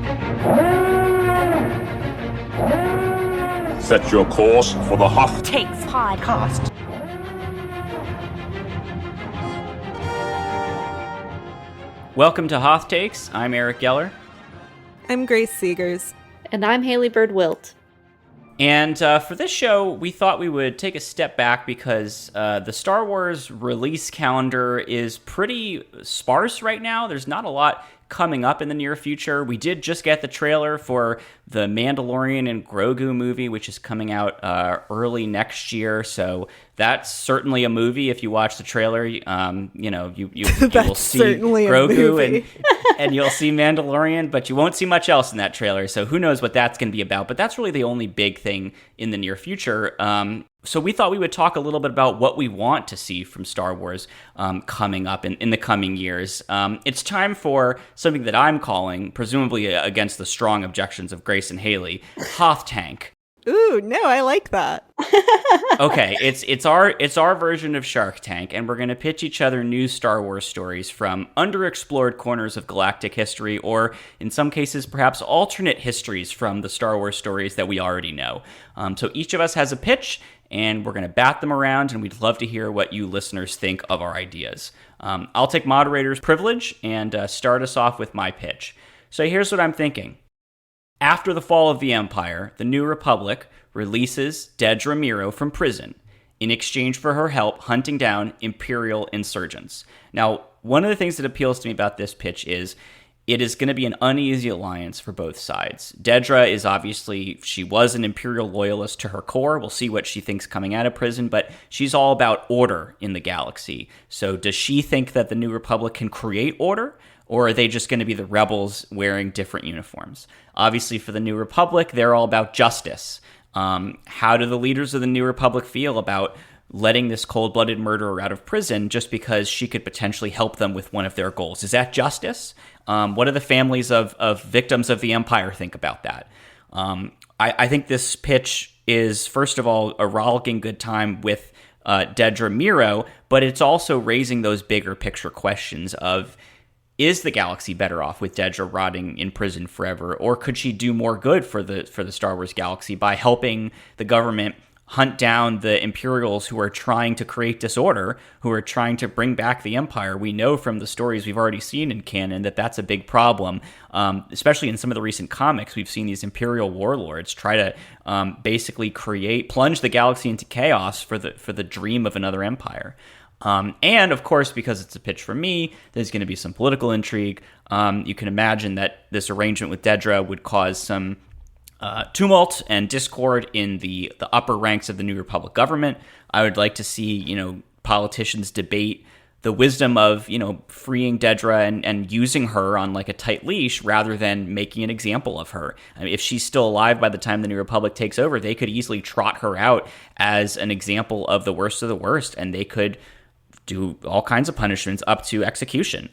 Set your course for the Hoth Takes podcast. Welcome to Hoth Takes. I'm Eric Geller. I'm Grace Seegers. And I'm Haley Bird Wilt. And for this show, we thought we would take a step back because the Star Wars release calendar is pretty sparse right now. There's not a lot coming up in the near future. We did just get the trailer for the Mandalorian and Grogu movie, which is coming out early next year. So that's certainly a movie. If you watch the trailer, you will see Grogu and you'll see Mandalorian, but you won't see much else in that trailer. So who knows what that's going to be about? But that's really the only big thing in the near future. So we thought we would talk a little bit about what we want to see from Star Wars coming up in the coming years. It's time for something that I'm calling, presumably against the strong objections of Grace and Haley, Hoth Tank. Ooh, no, I like that. Okay, it's our version of Shark Tank, and we're going to pitch each other new Star Wars stories from underexplored corners of galactic history, or in some cases, perhaps alternate histories from the Star Wars stories that we already know. So each of us has a pitch, and we're going to bat them around, and we'd love to hear what you listeners think of our ideas. I'll take moderator's privilege and start us off with my pitch. So here's what I'm thinking. After the fall of the Empire, the New Republic releases Dedra Meero from prison in exchange for her help hunting down Imperial insurgents. Now, one of the things that appeals to me about this pitch is it is going to be an uneasy alliance for both sides. Dedra is obviously, she was an Imperial loyalist to her core. We'll see what she thinks coming out of prison, but she's all about order in the galaxy. So does she think that the New Republic can create order? Or are they just going to be the rebels wearing different uniforms? Obviously, for the New Republic, they're all about justice. How do the leaders of the New Republic feel about letting this cold-blooded murderer out of prison just because she could potentially help them with one of their goals? Is that justice? What do the families of victims of the Empire think about that? I think this pitch is, first of all, a rollicking good time with Dedra Meero, but it's also raising those bigger picture questions of, is the galaxy better off with Dedra rotting in prison forever, or could she do more good for the Star Wars galaxy by helping the government hunt down the Imperials who are trying to create disorder, who are trying to bring back the Empire? We know from the stories we've already seen in canon that that's a big problem, especially in some of the recent comics. We've seen these Imperial warlords try to basically plunge the galaxy into chaos for the dream of another empire. And of course, because it's a pitch from me, there's going to be some political intrigue. You can imagine that this arrangement with Dedra would cause some tumult and discord in the upper ranks of the New Republic government. I would like to see, politicians debate the wisdom of, freeing Dedra and using her on like a tight leash rather than making an example of her. I mean, if she's still alive by the time the New Republic takes over, they could easily trot her out as an example of the worst of the worst, and they could do all kinds of punishments up to execution.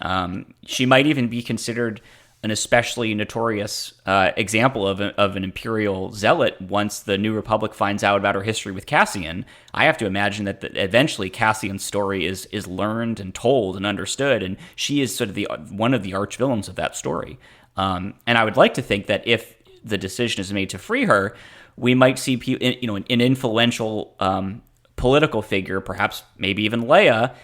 She might even be considered an especially notorious example of an Imperial zealot once the New Republic finds out about her history with Cassian. I have to imagine that eventually Cassian's story is learned and told and understood, and she is sort of one of the arch villains of that story. And I would like to think that if the decision is made to free her, we might see an influential political figure, perhaps maybe even Leia,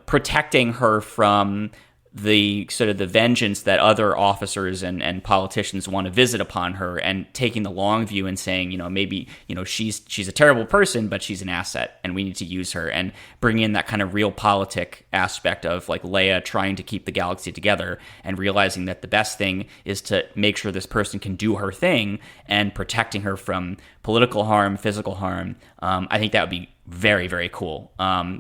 protecting her from the sort of the vengeance that other officers and politicians want to visit upon her, and taking the long view and saying, maybe, she's a terrible person, but she's an asset and we need to use her, and bring in that kind of realpolitik aspect of like Leia trying to keep the galaxy together and realizing that the best thing is to make sure this person can do her thing, and protecting her from political harm, physical harm. I think that would be very, very cool.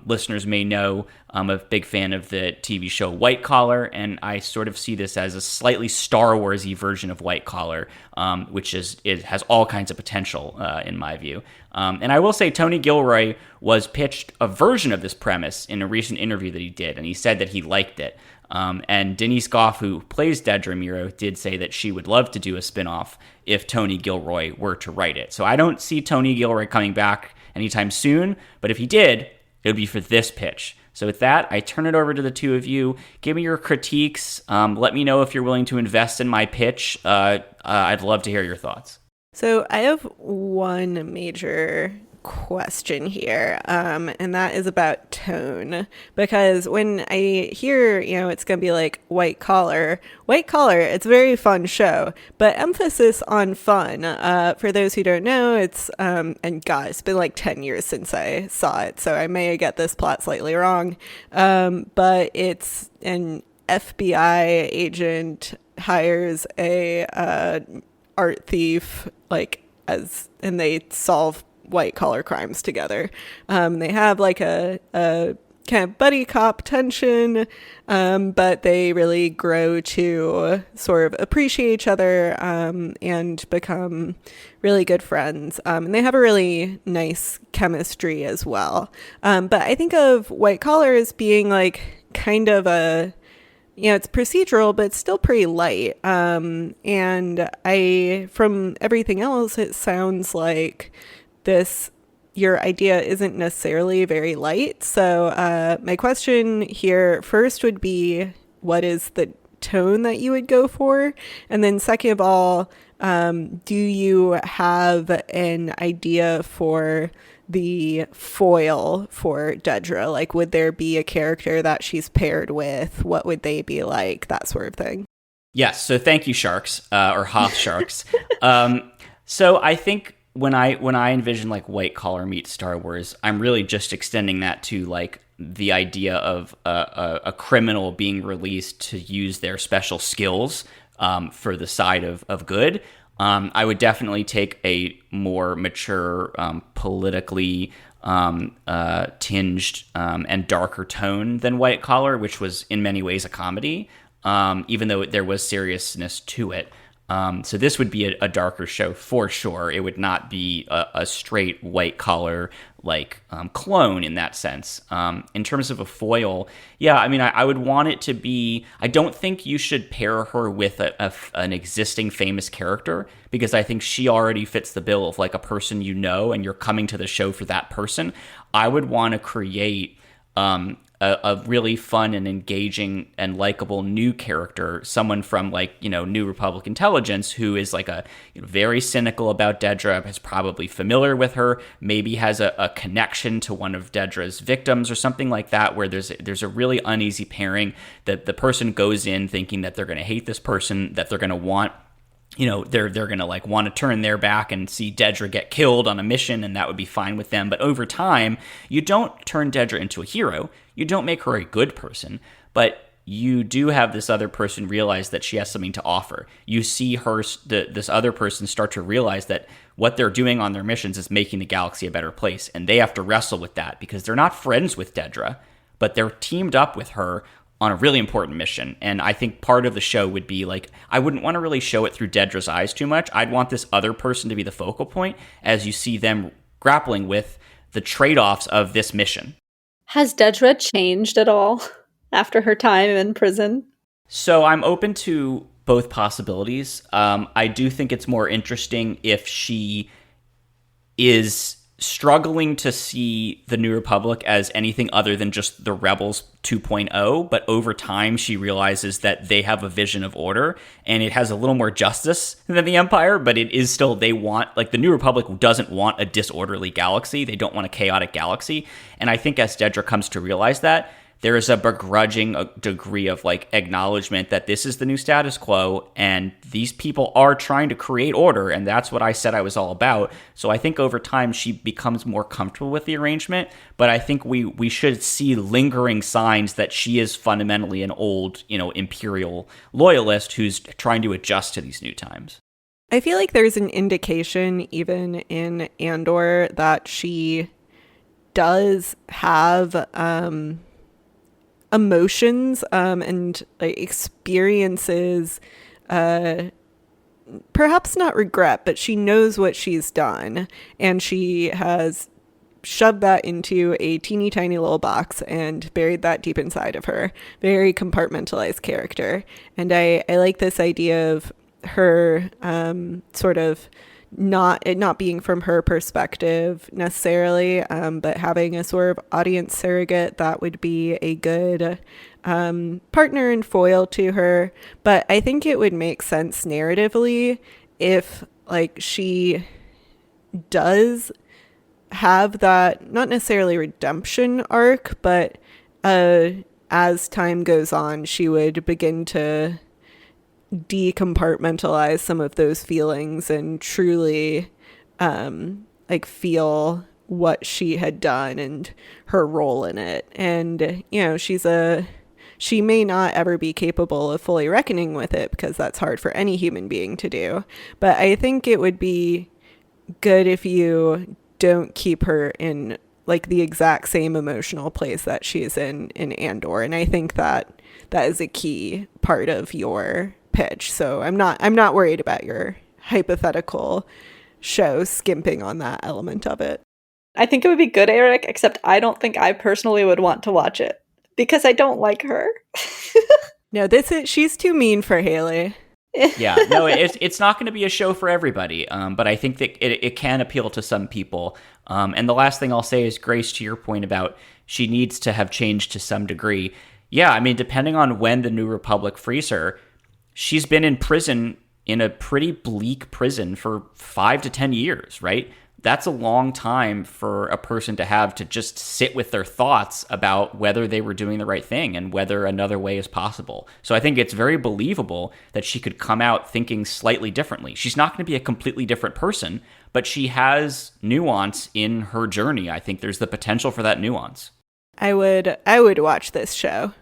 Listeners may know I'm a big fan of the TV show White Collar, and I sort of see this as a slightly Star Wars-y version of White Collar, which has all kinds of potential in my view. And I will say Tony Gilroy was pitched a version of this premise in a recent interview that he did, and he said that he liked it. And Denise Goff, who plays Dedra Meero, did say that she would love to do a spinoff if Tony Gilroy were to write it. So I don't see Tony Gilroy coming back anytime soon, but if he did, it would be for this pitch. So with that, I turn it over to the two of you. Give me your critiques. Let me know if you're willing to invest in my pitch. I'd love to hear your thoughts. So I have one major question here, and that is about tone. Because when I hear, it's going to be like white collar, it's a very fun show, but emphasis on fun. For those who don't know, and God, it's been like 10 years since I saw it, so I may get this plot slightly wrong. But it's an FBI agent hires a art thief, and they solve white collar crimes together. They have like a kind of buddy cop tension, but they really grow to sort of appreciate each other and become really good friends. And they have a really nice chemistry as well. But I think of white collar as being like kind of it's procedural, but it's still pretty light. And from everything else, it sounds like your idea isn't necessarily very light. So my question here first would be, what is the tone that you would go for? And then second of all, do you have an idea for the foil for Dedra? Like, would there be a character that she's paired with? What would they be like? That sort of thing. Yes. So thank you, Sharks, or Hoth Sharks. So I think when I envision like white collar meets Star Wars, I'm really just extending that to like the idea of a criminal being released to use their special skills for the side of good. I would definitely take a more mature, politically tinged and darker tone than white collar, which was in many ways a comedy, even though there was seriousness to it. So this would be a darker show for sure. It would not be a straight white collar clone in that sense. In terms of a foil, yeah, I mean, I would want it to be. I don't think you should pair her with an existing famous character, because I think she already fits the bill of like a person and you're coming to the show for that person. I would want to create a really fun and engaging and likable new character, someone from New Republic intelligence who is very cynical about Dedra, is probably familiar with her, maybe has a connection to one of Dedra's victims or something like that, where there's a really uneasy pairing, that the person goes in thinking that they're going to hate this person, that they're going to want they're going to want to turn their back and see Dedra get killed on a mission, and that would be fine with them. But over time, you don't turn Dedra into a hero. You don't make her a good person, but you do have this other person realize that she has something to offer. You see this other person start to realize that what they're doing on their missions is making the galaxy a better place, and they have to wrestle with that because they're not friends with Dedra, but they're teamed up with her on a really important mission. And I think part of the show would be I wouldn't want to really show it through Dedra's eyes too much. I'd want this other person to be the focal point as you see them grappling with the trade-offs of this mission. Has Dedra changed at all after her time in prison? So I'm open to both possibilities. I do think it's more interesting if she is struggling to see the New Republic as anything other than just the Rebels 2.0, but over time she realizes that they have a vision of order, and it has a little more justice than the Empire, but it is still, they want, the New Republic doesn't want a disorderly galaxy, they don't want a chaotic galaxy, and I think as Dedra comes to realize that, there is a begrudging degree of acknowledgement that this is the new status quo and these people are trying to create order, and that's what I said I was all about. So I think over time she becomes more comfortable with the arrangement, but I think we should see lingering signs that she is fundamentally an old, imperial loyalist who's trying to adjust to these new times. I feel like there's an indication even in Andor that she does have emotions and experiences, perhaps not regret, but she knows what she's done, and she has shoved that into a teeny tiny little box and buried that deep inside of her. Very compartmentalized character. And I like this idea of her sort of not being from her perspective necessarily, but having a sort of audience surrogate that would be a good partner and foil to her. But I think it would make sense narratively if like she does have that, not necessarily redemption arc, but as time goes on, she would begin to decompartmentalize some of those feelings and truly like feel what she had done and her role in it. And she may not ever be capable of fully reckoning with it, because that's hard for any human being to do. But I think it would be good if you don't keep her in like the exact same emotional place that she's in Andor. And I think that is a key part of your pitch. So I'm not worried about your hypothetical show skimping on that element of it. I think it would be good, Eric, except I don't think I personally would want to watch it because I don't like her. No, she's too mean for Haley. Yeah, no, it's not going to be a show for everybody, but I think that it can appeal to some people. And the last thing I'll say is, Grace, to your point about she needs to have changed to some degree. Yeah, I mean, depending on when the New Republic frees her, she's been in prison, in a pretty bleak prison, for 5 to 10 years, right? That's a long time for a person to have to just sit with their thoughts about whether they were doing the right thing and whether another way is possible. So I think it's very believable that she could come out thinking slightly differently. She's not going to be a completely different person, but she has nuance in her journey. I think there's the potential for that nuance. I would watch this show.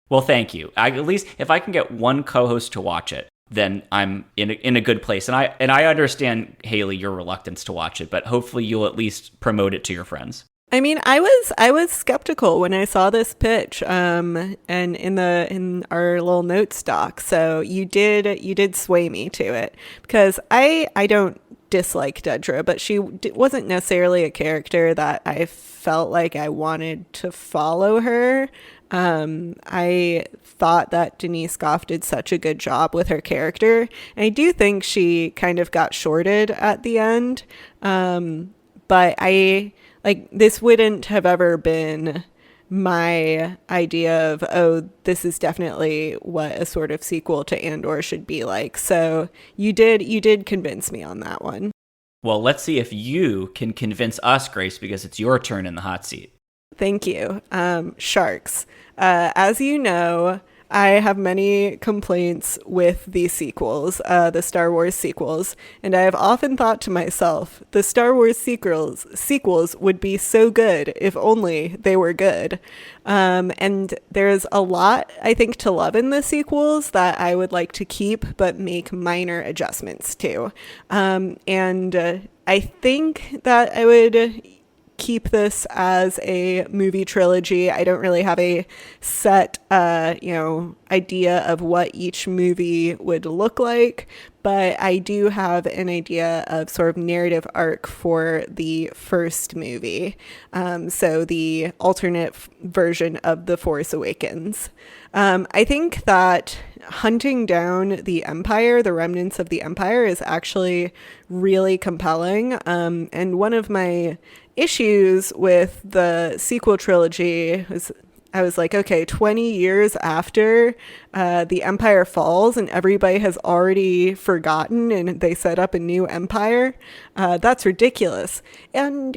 Well, thank you. At least if I can get one co-host to watch it, then I'm in a good place. And I understand, Haley, your reluctance to watch it, but hopefully you'll at least promote it to your friends. I mean, I was skeptical when I saw this pitch, and in our little notes doc. So you did sway me to it, because I don't dislike Dedra, but she wasn't necessarily a character that I felt like I wanted to follow her. I thought that Denise Goff did such a good job with her character. And I do think she kind of got shorted at the end. But this wouldn't have ever been my idea of, oh, this is definitely what a sort of sequel to Andor should be like. So you did convince me on that one. Well, let's see if you can convince us, Grace, because it's your turn in the hot seat. Thank you. Sharks. As you know, I have many complaints with the sequels, the Star Wars sequels, and I have often thought to myself, the Star Wars sequels would be so good if only they were good. And there's a lot, I think, to love in the sequels that I would like to keep, but make minor adjustments to. And I think that I would keep this as a movie trilogy. I don't really have a set, idea of what each movie would look like, but I do have an idea of sort of narrative arc for the first movie. So the alternate version of The Force Awakens. I think that hunting down the Empire, the remnants of the Empire, is actually really compelling. And one of my issues with the sequel trilogy was, I was like, okay, 20 years after the Empire falls and everybody has already forgotten and they set up a new empire, that's ridiculous. And,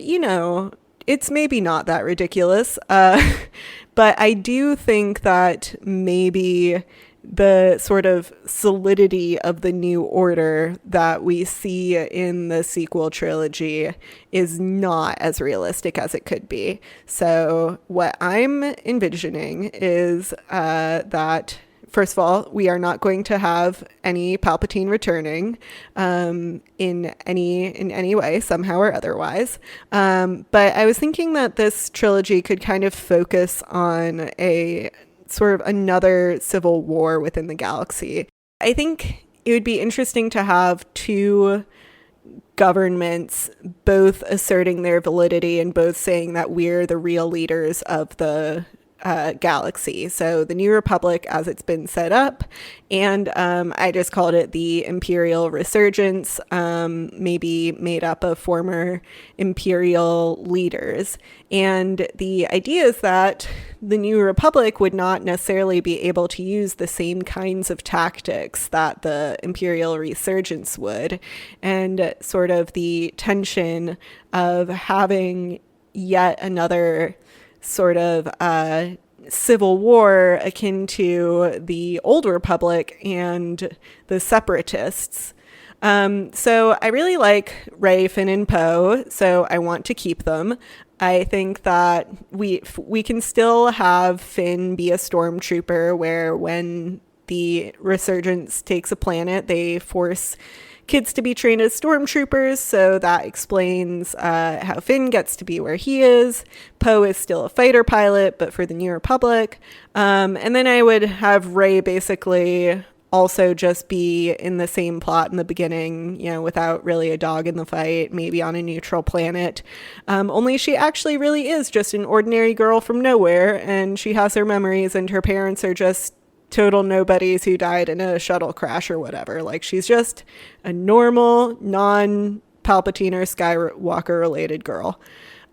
it's maybe not that ridiculous, but I do think that maybe the sort of solidity of the new order that we see in the sequel trilogy is not as realistic as it could be. So what I'm envisioning is that, first of all, we are not going to have any Palpatine returning in any way, somehow or otherwise. But I was thinking that this trilogy could kind of focus on a sort of another civil war within the galaxy. I think it would be interesting to have two governments both asserting their validity and both saying that we're the real leaders of the galaxy. So the New Republic as it's been set up, and I just called it the Imperial Resurgence, maybe made up of former Imperial leaders. And the idea is that the New Republic would not necessarily be able to use the same kinds of tactics that the Imperial Resurgence would, and sort of the tension of having yet another sort of civil war akin to the Old Republic and the Separatists. So I really like Rey, Finn, and Poe, so I want to keep them. I think that we can still have Finn be a stormtrooper, where when the Resurgence takes a planet, they force kids to be trained as stormtroopers, so that explains how Finn gets to be where he is. Poe is still a fighter pilot, but for the New Republic. And then I would have Rey basically also just be in the same plot in the beginning, without really a dog in the fight, maybe on a neutral planet. Only she actually really is just an ordinary girl from nowhere, and she has her memories, and her parents are just total nobodies who died in a shuttle crash or whatever. Like, she's just a normal, non-Palpatine or Skywalker related girl.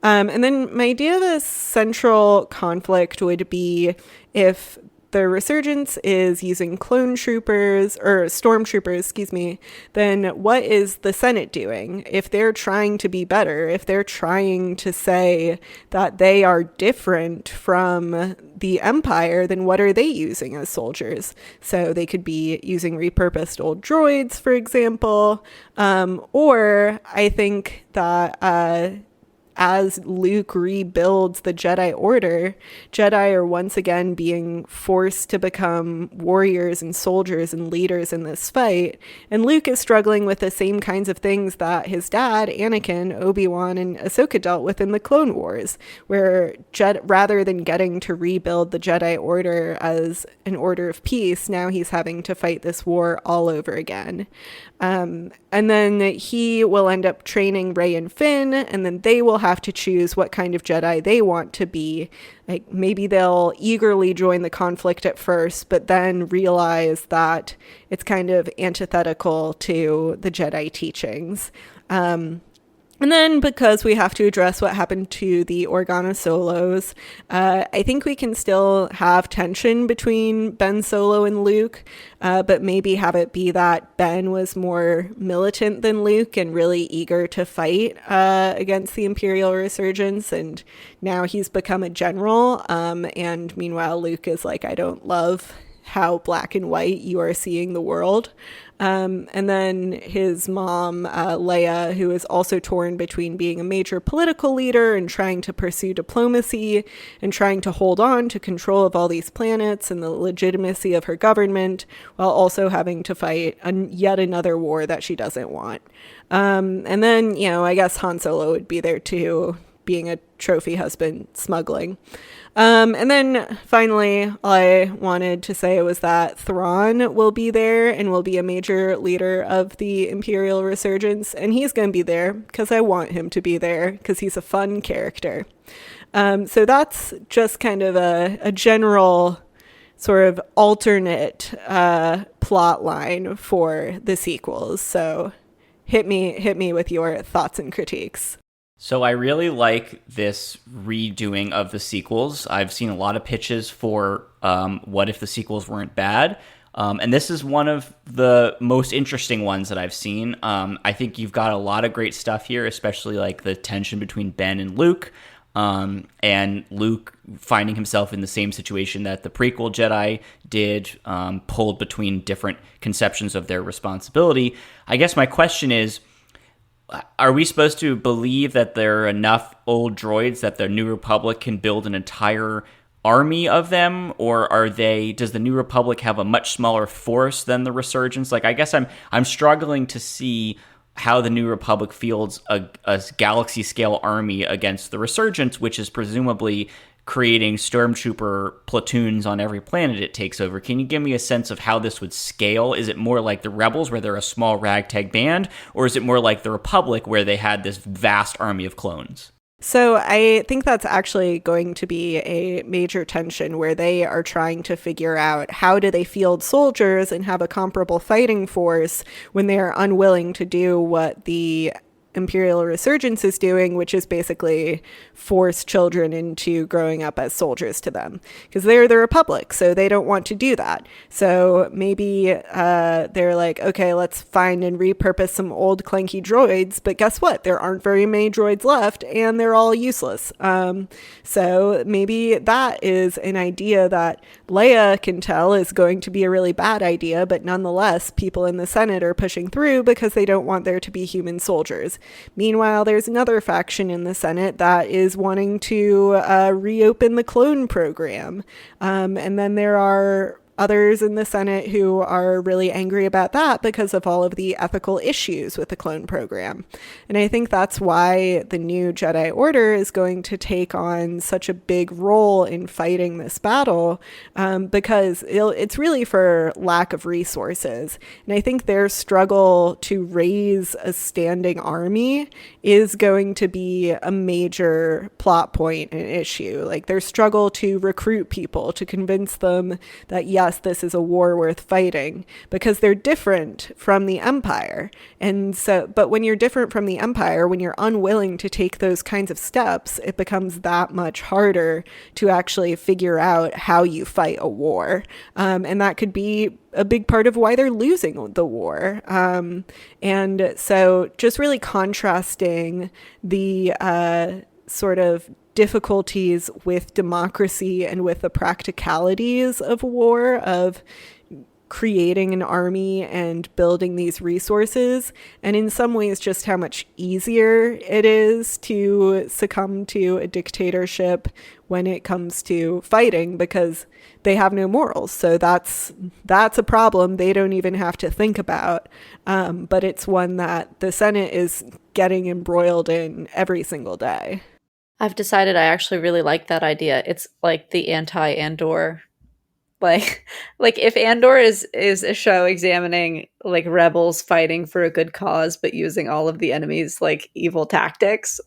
And then my idea of a central conflict would be if the Resurgence is using stormtroopers, then what is the Senate doing? If they're trying to be better, if they're trying to say that they are different from the Empire, then what are they using as soldiers? So they could be using repurposed old droids, for example, or I think that as Luke rebuilds the Jedi Order, Jedi are once again being forced to become warriors and soldiers and leaders in this fight. And Luke is struggling with the same kinds of things that his dad, Anakin, Obi-Wan, and Ahsoka dealt with in the Clone Wars, where rather than getting to rebuild the Jedi Order as an order of peace, now he's having to fight this war all over again. And then he will end up training Rey and Finn, and then they will have to choose what kind of Jedi they want to be. Like, maybe they'll eagerly join the conflict at first, but then realize that it's kind of antithetical to the Jedi teachings. And then, because we have to address what happened to the Organa Solos, I think we can still have tension between Ben Solo and Luke, but maybe have it be that Ben was more militant than Luke and really eager to fight against the Imperial Resurgence, and now he's become a general, and meanwhile Luke is like, I don't love how black and white you are seeing the world. And then his mom, Leia, who is also torn between being a major political leader and trying to pursue diplomacy and trying to hold on to control of all these planets and the legitimacy of her government, while also having to fight yet another war that she doesn't want. And then, I guess Han Solo would be there too, being a trophy husband smuggling. And then finally, all I wanted to say was that Thrawn will be there and will be a major leader of the Imperial Resurgence. And he's going to be there because I want him to be there because he's a fun character. So that's just kind of a general sort of alternate plot line for the sequels. So hit me with your thoughts and critiques. So I really like this redoing of the sequels. I've seen a lot of pitches for what if the sequels weren't bad. And this is one of the most interesting ones that I've seen. I think you've got a lot of great stuff here, especially like the tension between Ben and Luke. And Luke finding himself in the same situation that the prequel Jedi did, pulled between different conceptions of their responsibility. I guess my question is, are we supposed to believe that there are enough old droids that the New Republic can build an entire army of them, or does the New Republic have a much smaller force than the Resurgence? Like, I guess I'm struggling to see how the New Republic fields a galaxy scale army against the Resurgence, which is presumably creating stormtrooper platoons on every planet it takes over. Can you give me a sense of how this would scale? Is it more like the Rebels, where they're a small ragtag band, or is it more like the Republic, where they had this vast army of clones? So I think that's actually going to be a major tension where they are trying to figure out how do they field soldiers and have a comparable fighting force when they are unwilling to do what the Imperial Resurgence is doing, which is basically force children into growing up as soldiers to them. Because they're the Republic, so they don't want to do that. So maybe they're like, okay, let's find and repurpose some old clunky droids, but guess what? There aren't very many droids left, and they're all useless. So maybe that is an idea that Leia can tell is going to be a really bad idea, but nonetheless, people in the Senate are pushing through because they don't want there to be human soldiers. Meanwhile, there's another faction in the Senate that is wanting to reopen the clone program. And then there are others in the Senate who are really angry about that because of all of the ethical issues with the clone program. And I think that's why the new Jedi Order is going to take on such a big role in fighting this battle, because it's really for lack of resources. And I think their struggle to raise a standing army is going to be a major plot point and issue. Like their struggle to recruit people, to convince them that, yes, this is a war worth fighting, because they're different from the Empire. And so, but when you're different from the Empire, when you're unwilling to take those kinds of steps, it becomes that much harder to actually figure out how you fight a war. And that could be a big part of why they're losing the war. And so just really contrasting the sort of difficulties with democracy and with the practicalities of war, of creating an army and building these resources, and in some ways just how much easier it is to succumb to a dictatorship when it comes to fighting because they have no morals. So that's a problem they don't even have to think about, but it's one that the Senate is getting embroiled in every single day. I've decided I actually really like that idea. It's like the anti-Andor. Like if Andor is a show examining like rebels fighting for a good cause but using all of the enemy's like evil tactics.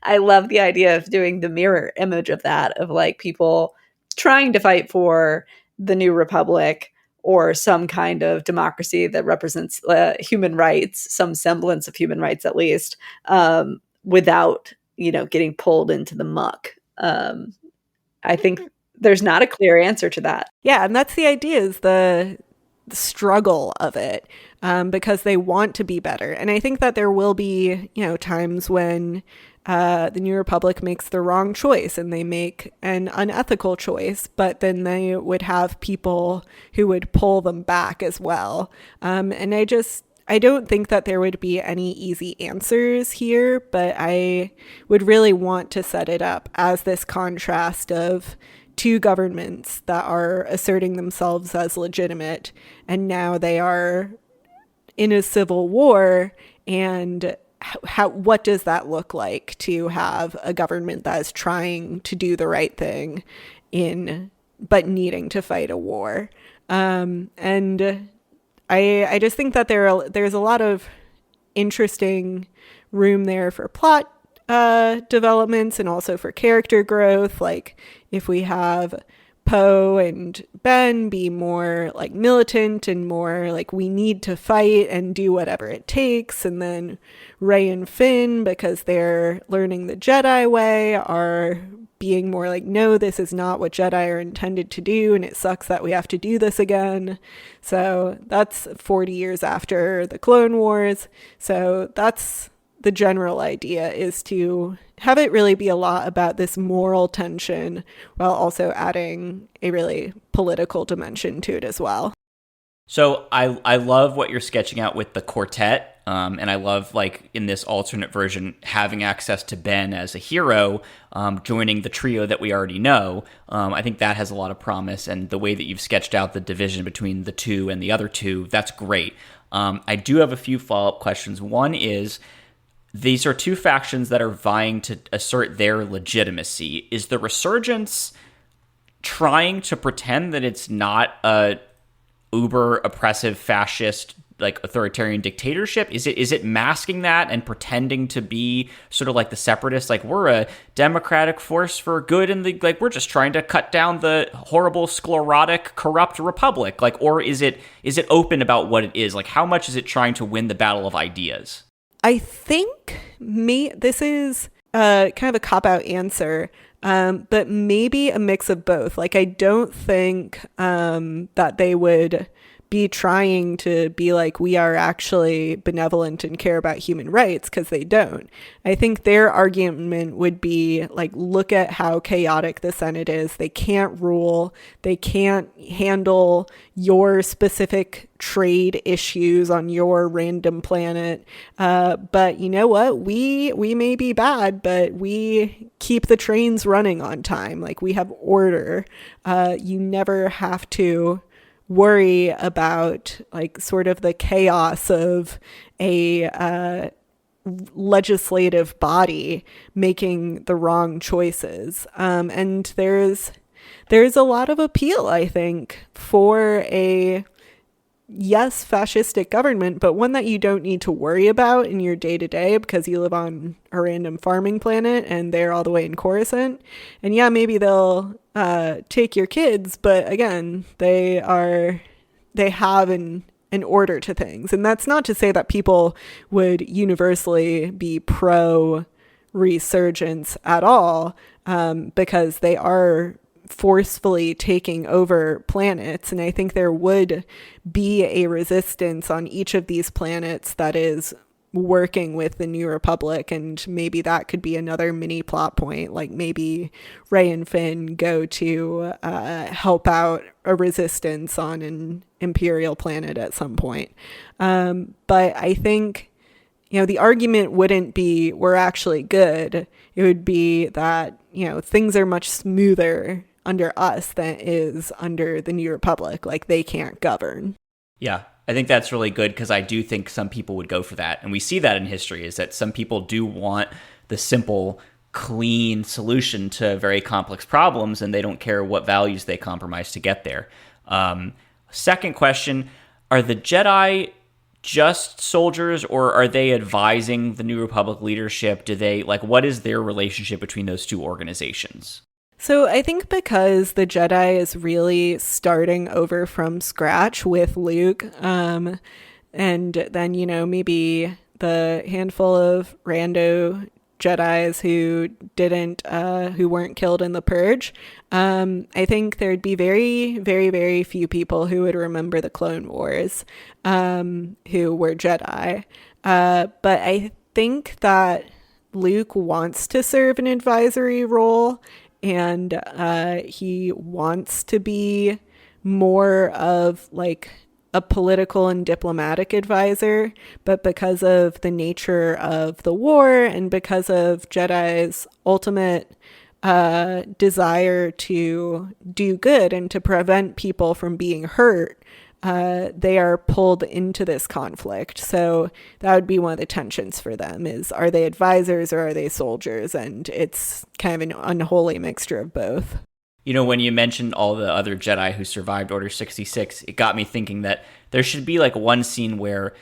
I love the idea of doing the mirror image of that, of like people trying to fight for the new republic or some kind of democracy that represents human rights, some semblance of human rights at least, without getting pulled into the muck. I think there's not a clear answer to that. Yeah, and that's the idea, is the struggle of it, because they want to be better. And I think that there will be, times when the New Republic makes the wrong choice and they make an unethical choice, but then they would have people who would pull them back as well. And I don't think that there would be any easy answers here, but I would really want to set it up as this contrast of two governments that are asserting themselves as legitimate, and now they are in a civil war, and what does that look like to have a government that is trying to do the right thing but needing to fight a war. And I just think that there's a lot of interesting room there for plot developments and also for character growth. Like if we have Poe and Ben be more like militant and more like we need to fight and do whatever it takes, and then Rey and Finn, because they're learning the Jedi way, are being more like, no, this is not what Jedi are intended to do, and it sucks that we have to do this again. So that's 40 years after the Clone Wars. So that's the general idea, is to have it really be a lot about this moral tension while also adding a really political dimension to it as well. So I love what you're sketching out with the quartet. And I love, like, in this alternate version, having access to Ben as a hero, joining the trio that we already know. I think that has a lot of promise, and the way that you've sketched out the division between the two and the other two, that's great. I do have a few follow-up questions. One is, these are two factions that are vying to assert their legitimacy. Is the Resurgence trying to pretend that it's not a uber oppressive fascist like authoritarian dictatorship? Is it masking that and pretending to be sort of like the separatists? Like, we're a democratic force for good, and like we're just trying to cut down the horrible, sclerotic, corrupt republic. Like, or is it open about what it is? Like, how much is it trying to win the battle of ideas? I think this is kind of a cop-out answer, but maybe a mix of both. Like, I don't think that they would be trying to be like, we are actually benevolent and care about human rights, because they don't. I think their argument would be like, look at how chaotic the Senate is. They can't rule. They can't handle your specific trade issues on your random planet. But you know what? We may be bad, but we keep the trains running on time. Like, we have order. You never have to worry about like sort of the chaos of a legislative body making the wrong choices. And there's a lot of appeal, I think, for a yes, fascistic government, but one that you don't need to worry about in your day to day because you live on a random farming planet and they're all the way in Coruscant. And yeah, maybe they'll take your kids, but again, they have an order to things. And that's not to say that people would universally be pro resurgence at all, because they are forcefully taking over planets. And I think there would be a resistance on each of these planets that is working with the New Republic. And maybe that could be another mini plot point. Like, maybe Rey and Finn go to help out a resistance on an Imperial planet at some point. But I think, the argument wouldn't be we're actually good. It would be that, things are much smoother under us than is under the New Republic. Like, they can't govern. Yeah, I think that's really good, because I do think some people would go for that. And we see that in history, is that some people do want the simple, clean solution to very complex problems, and they don't care what values they compromise to get there. Second question, are the Jedi just soldiers, or are they advising the New Republic leadership? Do they, like, what is their relationship between those two organizations? So I think because the Jedi is really starting over from scratch with Luke, and then, maybe the handful of rando Jedis who weren't killed in the Purge, I think there'd be very, very, very few people who would remember the Clone Wars, who were Jedi. But I think that Luke wants to serve an advisory role, and he wants to be more of like a political and diplomatic advisor, but because of the nature of the war and because of Jedi's ultimate desire to do good and to prevent people from being hurt, they are pulled into this conflict. So that would be one of the tensions for them, is, are they advisors or are they soldiers? And it's kind of an unholy mixture of both. When you mentioned all the other Jedi who survived Order 66, it got me thinking that there should be like one scene where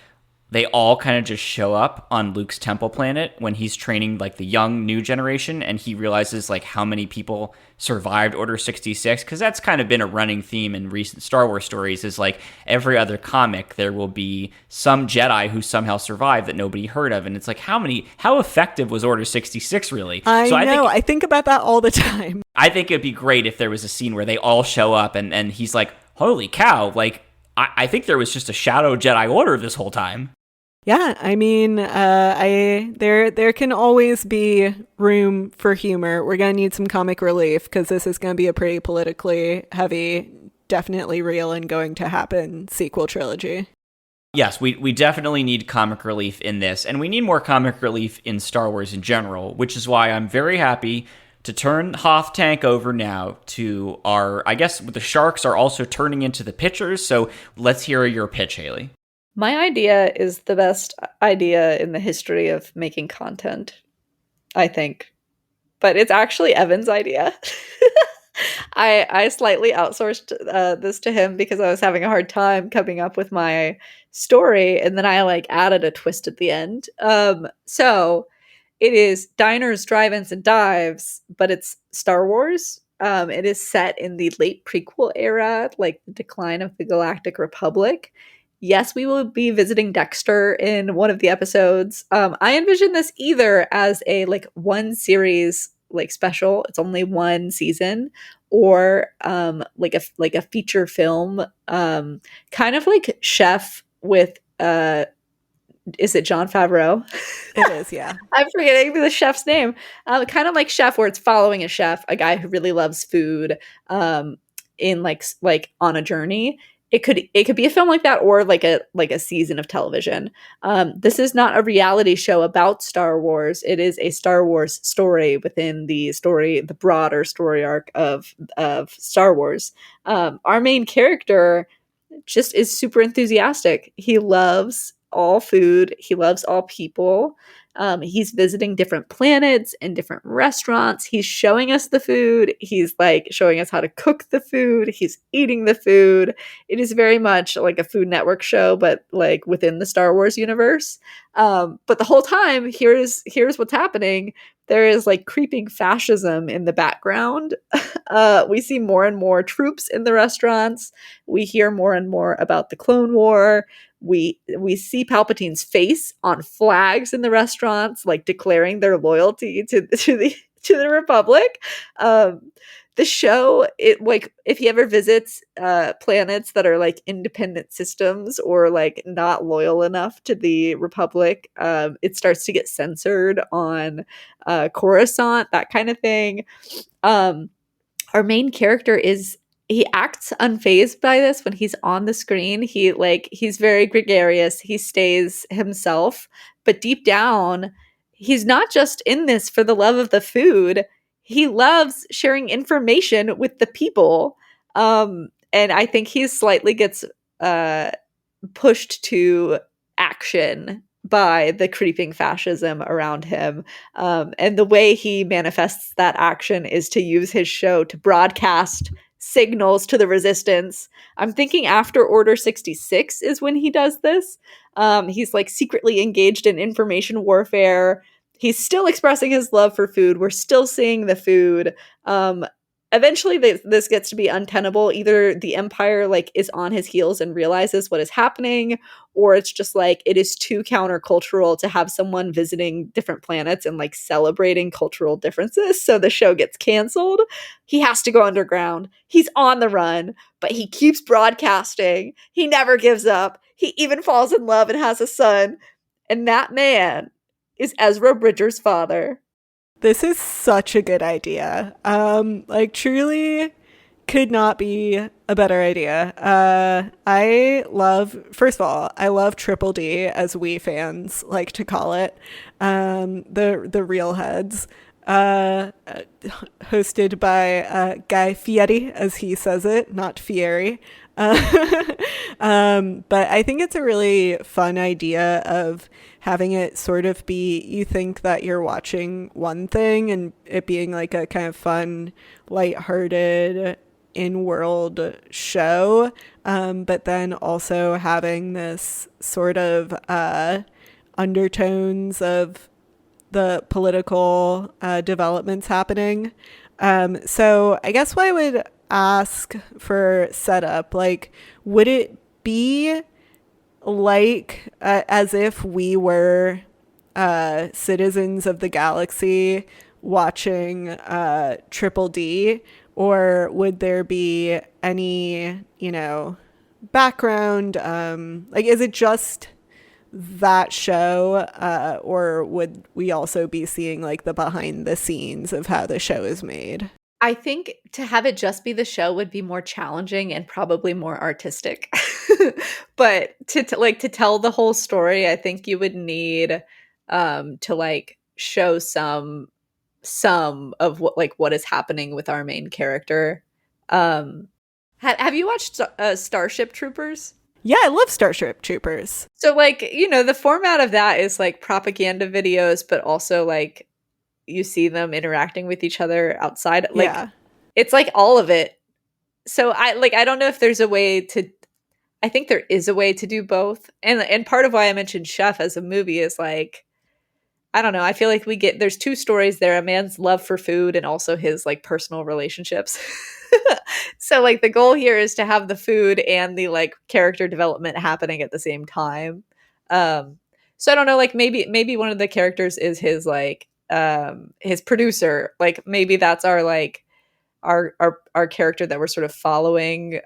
they all kind of just show up on Luke's temple planet when he's training like the young new generation, and he realizes like how many people survived Order 66, because that's kind of been a running theme in recent Star Wars stories, is like every other comic there will be some Jedi who somehow survived that nobody heard of, and it's like how effective was Order 66 really? I think about that all the time. I think it'd be great if there was a scene where they all show up and he's like, holy cow, like I think there was just a shadow Jedi Order this whole time. Yeah, I mean, there can always be room for humor. We're going to need some comic relief, because this is going to be a pretty politically heavy, definitely real and going to happen sequel trilogy. Yes, we definitely need comic relief in this, and we need more comic relief in Star Wars in general, which is why I'm very happy to turn Hoth Tank over now to I guess the sharks are also turning into the pitchers, so let's hear your pitch, Haley. My idea is the best idea in the history of making content, I think. But it's actually Evan's idea. I slightly outsourced this to him because I was having a hard time coming up with my story, and then I like added a twist at the end. So it is diners, drive-ins, and dives, but it's Star Wars. It is set in the late prequel era, like the decline of the Galactic Republic. Yes, we will be visiting Dexter in one of the episodes. I envision this either as a like one series like special. It's only one season, or like a feature film, kind of like Chef with is it John Favreau? It is, yeah. I'm forgetting the chef's name. Kind of like Chef, where it's following a chef, a guy who really loves food, in like on a journey. It could be a film like that, or like a season of television. This is not a reality show about Star Wars. It is a Star Wars story within the broader story arc of Star Wars. Our main character just is super enthusiastic. He loves all food. He loves all people. He's visiting different planets and different restaurants. He's showing us the food. He's like showing us how to cook the food. He's eating the food. It is very much like a Food Network show, but like within the Star Wars universe. But the whole time, here's what's happening. There is like creeping fascism in the background. We see more and more troops in the restaurants. We hear more and more about the Clone War. We see Palpatine's face on flags in the restaurants, like declaring their loyalty to the Republic. The show, it like if he ever visits planets that are like independent systems or like not loyal enough to the Republic, it starts to get censored on Coruscant, that kind of thing. Our main character he acts unfazed by this when he's on the screen. He's very gregarious. He stays himself, but deep down, he's not just in this for the love of the food. He loves sharing information with the people. And I think he slightly gets pushed to action by the creeping fascism around him. And the way he manifests that action is to use his show to broadcast signals to the resistance. I'm thinking after Order 66 is when he does this. He's like secretly engaged in information warfare. He's still expressing his love for food. We're still seeing the food. Eventually this gets to be untenable. Either the Empire like is on his heels and realizes what is happening, or it's just like it is too countercultural to have someone visiting different planets and like celebrating cultural differences, so the show gets canceled. He has to go underground. He's on the run, but he keeps broadcasting. He never gives up. He even falls in love and has a son, and that man is Ezra Bridger's father. This is such a good idea. Like truly could not be a better idea. First of all, I love Triple D, as we fans like to call it. The real heads. Hosted by Guy Fieri, as he says it, not Fieri. But I think it's a really fun idea of having it sort of be, you think that you're watching one thing and it being like a kind of fun, lighthearted, in-world show, but then also having this sort of undertones of the political developments happening. So I guess what I would ask for setup, like, would it be like as if we were citizens of the galaxy watching Triple D, or would there be any, background? Like, is it just that show, or would we also be seeing like the behind the scenes of how the show is made? I think to have it just be the show would be more challenging and probably more artistic. But to tell the whole story, I think you would need to like show some of what is happening with our main character. Have you watched Starship Troopers? Yeah, I love Starship Troopers. So like, the format of that is like propaganda videos, but also like you see them interacting with each other outside. Like, yeah. it's like all of it. So I don't know if there's a way to. I think there is a way to do both, and part of why I mentioned Chef as a movie is like, I don't know. I feel like there's two stories there: a man's love for food and also his like personal relationships. So like the goal here is to have the food and the like character development happening at the same time. Um, so I don't know. Like maybe one of the characters is his like his producer. Like maybe that's our like our character that we're sort of following.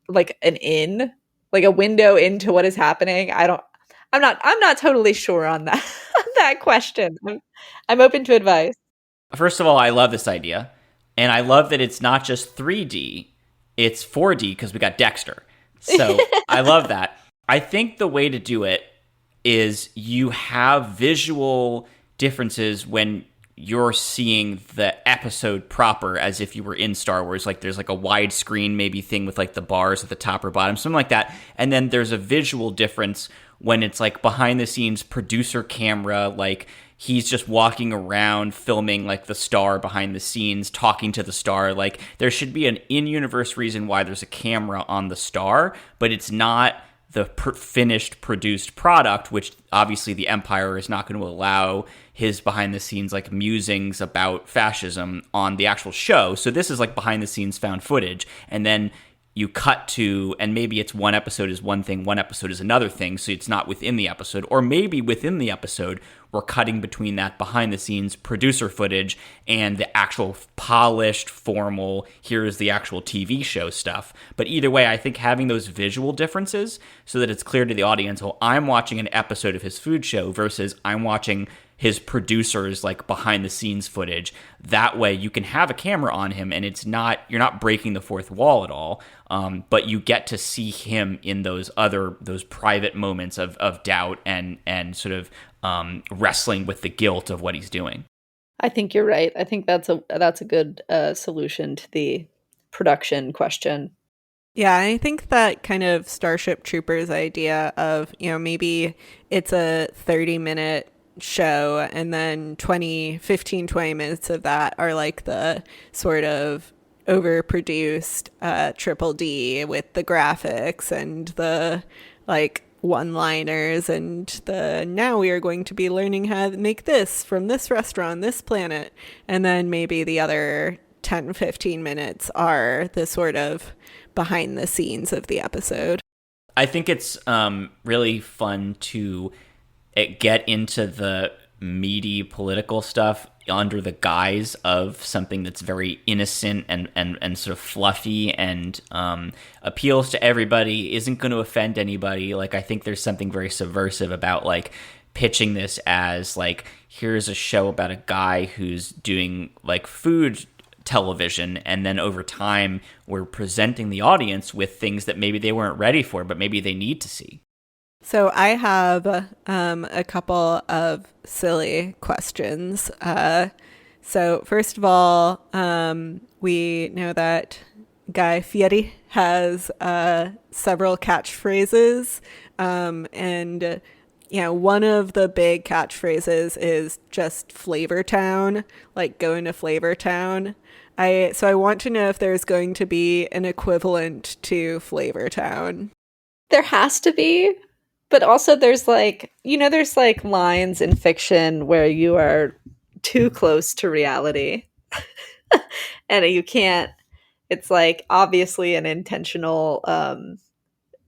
Like like a window into what is happening. I'm not totally sure on that on that question. I'm open to advice. First of all, I love this idea. And I love that it's not just 3D, it's 4D because we got Dexter. So I love that. I think the way to do it is you have visual differences when you're seeing the episode proper as if you were in Star Wars. Like there's like a widescreen maybe thing with like the bars at the top or bottom, something like that. And then there's a visual difference when it's like behind the scenes producer camera, like he's just walking around filming like the star behind the scenes, talking to the star. Like there should be an in-universe reason why there's a camera on the star, but it's not the finished produced product, which obviously the Empire is not going to allow his behind the scenes like musings about fascism on the actual show. So this is like behind the scenes found footage. And then you cut to, and maybe it's one episode is one thing, one episode is another thing, so it's not within the episode. Or maybe within the episode, we're cutting between that behind-the-scenes producer footage and the actual polished, formal, here's the actual TV show stuff. But either way, I think having those visual differences so that it's clear to the audience, oh, I'm watching an episode of his food show versus I'm watching his producers like behind the scenes footage. That way you can have a camera on him and you're not breaking the fourth wall at all. But you get to see him in those private moments of doubt and sort of wrestling with the guilt of what he's doing. I think you're right. I think that's a good solution to the production question. Yeah, I think that kind of Starship Troopers idea of, maybe it's a 30-minute show and then 20 minutes of that are like the sort of overproduced triple D with the graphics and the like one-liners and the now we are going to be learning how to make this from this restaurant, this planet. And then maybe the other 10-15 minutes are the sort of behind the scenes of the episode. I think it's really fun to get into the meaty political stuff under the guise of something that's very innocent and sort of fluffy and appeals to everybody, isn't going to offend anybody. Like, I think there's something very subversive about, like, pitching this as, like, here's a show about a guy who's doing, like, food television, and then over time we're presenting the audience with things that maybe they weren't ready for, but maybe they need to see. So I have a couple of silly questions. So first of all, we know that Guy Fieri has several catchphrases, and one of the big catchphrases is just Flavor Town, like going to Flavor Town. So I want to know if there's going to be an equivalent to Flavor Town. There has to be. But also there's like lines in fiction where you are too close to reality and you can't, it's like obviously an intentional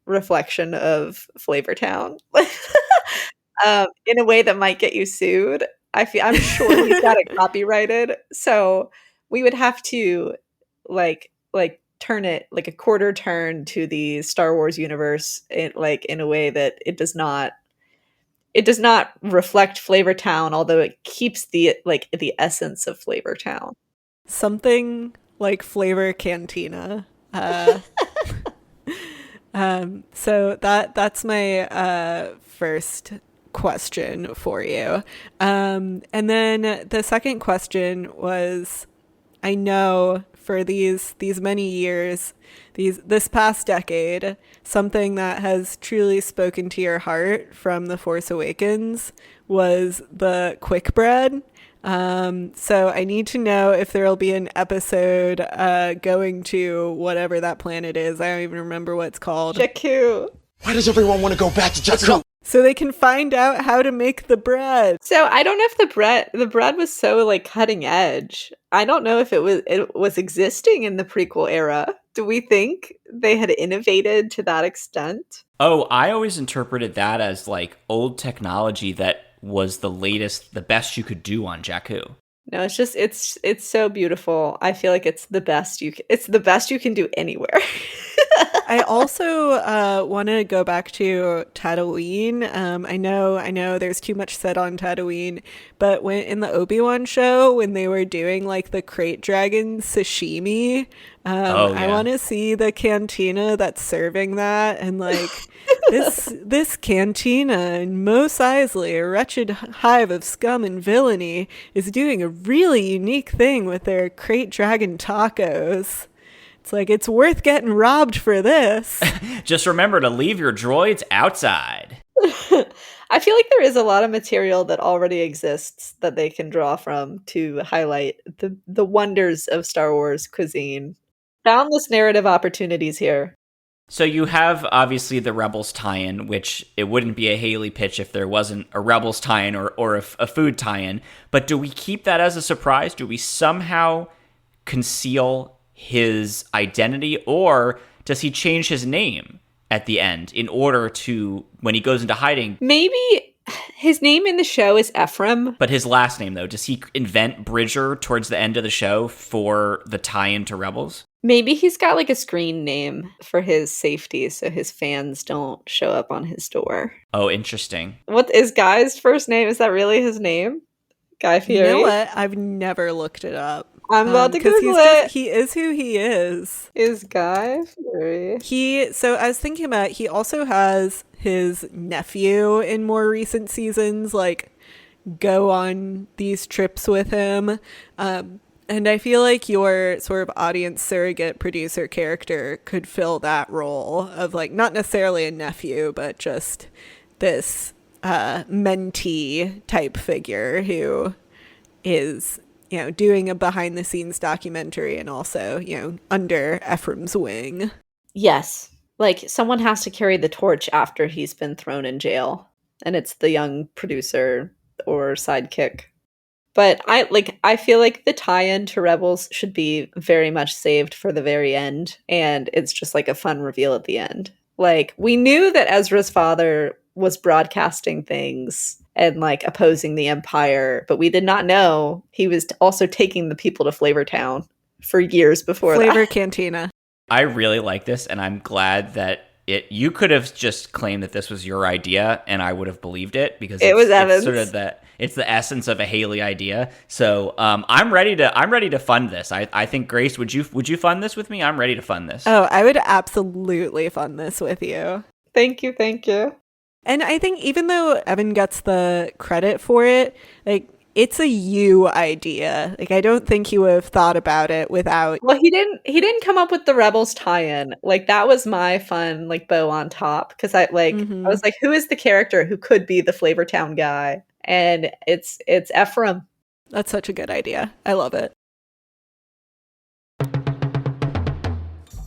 reflection of Flavor Town in a way that might get you sued. I'm sure he's got it copyrighted. So we would have to like turn it like a quarter turn to the Star Wars universe in a way that it does not reflect Flavor Town, although it keeps the essence of Flavor Town. Something like Flavor Cantina. So that's my first question for you. And then the second question was, I know for these many years, this past decade, something that has truly spoken to your heart from The Force Awakens was the quick bread. So I need to know if there'll be an episode going to whatever that planet is. I don't even remember what it's called. Jakku. Why does everyone want to go back to Jakku? So they can find out how to make the bread. So I don't know if the bread was so like cutting edge. I don't know if it was existing in the prequel era. Do we think they had innovated to that extent? Oh, I always interpreted that as like old technology that was the latest, the best you could do on Jakku. No, it's just it's so beautiful. I feel like it's the best you can do anywhere. I also want to go back to Tatooine. I know there's too much said on Tatooine, but when in the Obi-Wan show, when they were doing like the crate dragon sashimi, I want to see the cantina that's serving that, and like this cantina in Mos Eisley, a wretched hive of scum and villainy, is doing a really unique thing with their crate dragon tacos. It's like, it's worth getting robbed for this. Just remember to leave your droids outside. I feel like there is a lot of material that already exists that they can draw from to highlight the wonders of Star Wars cuisine. Boundless narrative opportunities here. So you have, obviously, the Rebels tie-in, which it wouldn't be a Haley pitch if there wasn't a Rebels tie-in or a food tie-in. But do we keep that as a surprise? Do we somehow conceal his identity, or does he change his name at the end in order to, when he goes into hiding? Maybe his name in the show is Ephraim. But his last name, though, does he invent Bridger towards the end of the show for the tie-in to Rebels? Maybe he's got like a screen name for his safety so his fans don't show up on his door. Oh, interesting. What is Guy's first name? Is that really his name? Guy Fieri? You know what? I've never looked it up. I'm about to Google it. He is who he is. Is Guy Fieri? So I was thinking about, he also has his nephew in more recent seasons, like, go on these trips with him. And I feel like your sort of audience surrogate producer character could fill that role of, like, not necessarily a nephew, but just this mentee type figure who is, doing a behind the scenes documentary and also, under Ephraim's wing. Yes. Like, someone has to carry the torch after he's been thrown in jail. And it's the young producer or sidekick. But I feel like the tie-in to Rebels should be very much saved for the very end. And it's just like a fun reveal at the end. Like, we knew that Ezra's father was broadcasting things and like opposing the Empire, but we did not know he was also taking the people to Flavortown for years before Flavor that. Cantina. I really like this, and I'm glad that you could have just claimed that this was your idea, and I would have believed it, because it was Evan's. It's sort of it's the essence of a Haley idea. So I'm ready to fund this. I think, Grace, would you fund this with me? I'm ready to fund this. Oh, I would absolutely fund this with you. Thank you. And I think even though Evan gets the credit for it, like, it's a you idea. Like, I don't think he would have thought about it without. Well, he didn't come up with the Rebels tie-in. Like, that was my fun, like, bow on top. Because I was like, who is the character who could be the Flavortown guy? And it's Ephraim. That's such a good idea. I love it.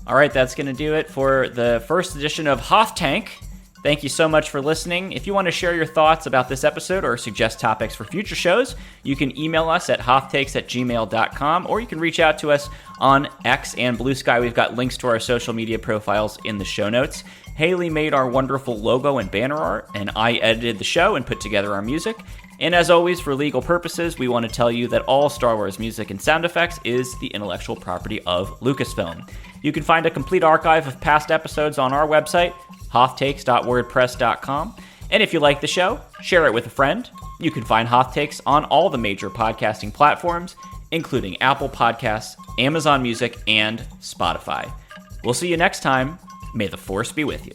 All right, that's going to do it for the first edition of Hoth Tank. Thank you so much for listening. If you want to share your thoughts about this episode or suggest topics for future shows, you can email us at hothtakes@gmail.com, or you can reach out to us on X and Blue Sky. We've got links to our social media profiles in the show notes. Haley made our wonderful logo and banner art, and I edited the show and put together our music. And as always, for legal purposes, we want to tell you that all Star Wars music and sound effects is the intellectual property of Lucasfilm. You can find a complete archive of past episodes on our website, hothtakes.wordpress.com. And if you like the show, share it with a friend. You can find Hoth Takes on all the major podcasting platforms, including Apple Podcasts, Amazon Music, and Spotify. We'll see you next time. May the Force be with you.